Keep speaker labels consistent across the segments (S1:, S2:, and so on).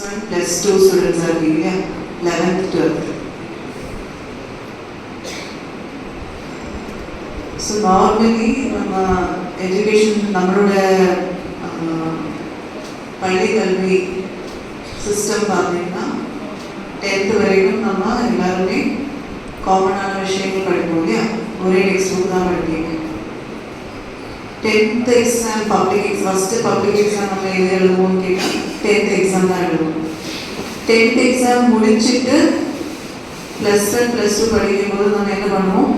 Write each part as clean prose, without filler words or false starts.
S1: 1, +2 students are here, 11th, 12th. So normally, education, நம்மளோட பள்ளி கல்வி சிஸ்டம் பார்த்தீங்கன்னா 10th வரைக்கும் நம்ம எல்லாருமே காமனான விஷயங்கள் படிப்போம் இல்லையா, ஒரே டெக்ஸ்ட் புக் தான் படிப்பீங்க. 10th exam first public exam நம்ம எது எழுதுவோம்னு கேட்டால் 10th எக்ஸாம் தான் எழுதுவோம். 10th எக்ஸாம் முடிச்சுட்டு +1 +2 படிக்கும்போது நம்ம என்ன பண்ணுவோம்,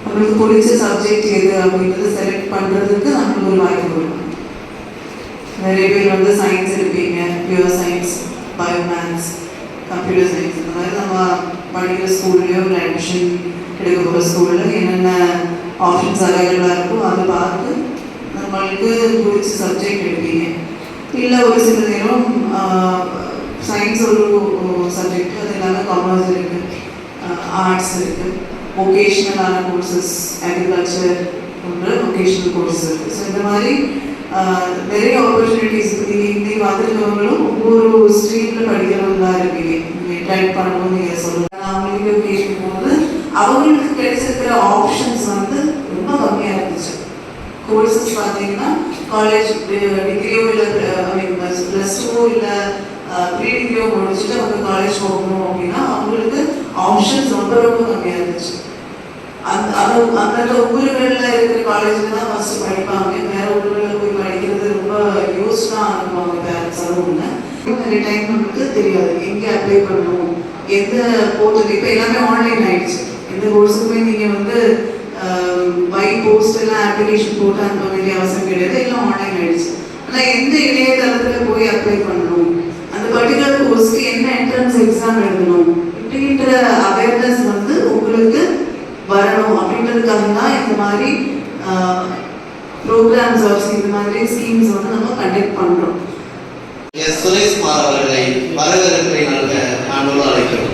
S1: நம்மளுக்கு பிடிச்ச சப்ஜெக்ட் எது அப்படின்றத செலக்ட் பண்ணுறதுக்கு நம்மளுக்கு ஒரு வாய்ப்பு கொடுக்கும். நிறைய பேர் சயின்ஸ் எடுப்பீங்க, pure science, bio maths, computer science. இந்த மாதிரி நம்ம படிக்கிற ஸ்கூல்லையோ இல்லை அட்மிஷன் எடுக்க போகிற ஸ்கூலில் என்னென்ன ஆப்ஷன்ஸ் அவைலபிளாக இருக்கோ அதை பார்த்து நம்மளுக்கு பிடிச்ச சப்ஜெக்ட் எடுப்பீங்க. இல்லை ஒரு சில நேரம் சயின்ஸ் ஒரு சப்ஜெக்ட், அது இல்லாமல் காமர்ஸ் இருக்குது, ஆர்ட்ஸ் இருக்குது, வொகேஷ்னலான கோர்சஸ், அக்ரிகல்ச்சர் போன்ற வொகேஷ்னல் கோர்சஸ் இருக்குது. ஸோ இந்த மாதிரி நிறைய ஆப்பர்ச்சுனிட்டிஸ் இருக்குது. இன்னைக்கு வந்துருக்கவங்களும் ஒவ்வொரு ஸ்ட்ரீமில் படிக்கிறவங்களா இருப்பீங்க. நீங்கள் ட்ரை பண்ணணும்னு நீங்கள் சொல்லுங்கள். அவங்களுக்கு கேட்கும்போது அவங்களுக்கு கிடைச்சிருக்கிற ஆப்ஷன்ஸ் ரொம்ப கம்மியாக இருந்துச்சு. கோர்சஸ் பார்த்தீங்கன்னா காலேஜ் டிகிரியோ இல்லை +2 இல்லை ப்ரீ டிகிரியோ முடிச்சுட்டு அவங்க காலேஜ் போகணும் அப்படின்னா அவங்களுக்கு ஆப்ஷன்ஸ் ரொம்ப ரொம்ப கம்மியாக இருந்துச்சு. அந்தந்த ஊர்களில் இருக்கிற காலேஜில் தான் ஃபஸ்ட்டு படிப்பாங்க. வேறு ஊர்களில் போய் படிக்கிறது ரொம்ப யூஸ்ஃபுல்லாக அனுப்புவாங்க பேரண்ட்ஸ். அது ஒன்று. நிறைய டைம் நமக்கு தெரியாது எங்கே அப்ளை பண்ணணும், எந்த போர்ட்டல். இப்போ எல்லாமே ஆன்லைன் ஆகிடுச்சு. எந்த கோர்ஸுக்குமே நீங்கள் பை போஸ்ட் எல்லாம் அப்ளிகேஷன் போட்டு அனுப்ப வேண்டிய அவசியம் கிடையாது, எல்லாம் ஆன்லைன் ஆகிடுச்சு. ஆனால் எந்த இணையதளத்தில் போய் அப்ளை பண்ணணும், அந்த பர்டிகுலர் கோர்ஸ்க்கு என்ன என்ட்ரன்ஸ் எக்ஸாம் எழுதணும் இப்படின்ற அவேர்னஸ் உங்களுக்கு வரணும். அப்படின்றதுக்காக தான் இந்த மாதிரி ப்ரோக்ராம்ஸ், இந்த மாதிரி ஸ்கீம்ஸ் நம்ம கண்டக்ட் பண்ணுறோம்.
S2: சுரேஷ்குமார் அவர்களை வரவேற்பை நல்க நானோடு அழைக்கிறோம்.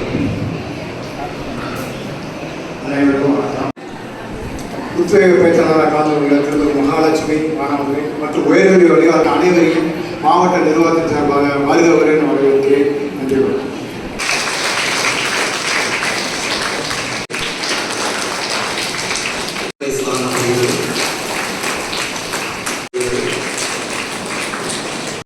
S3: அனைவருக்கும் வணக்கம். புத்தக பேச்சாளராக கலந்துள்ள திருமதி மகாலட்சுமி மாணவர்கள் மற்றும் உயர்கல்வி வழிகாட்டு அனைவரையும் மாவட்ட நிர்வாகத்தின் சார்பாக வருகிறவரை வரவேற்கிறேன். நன்றி.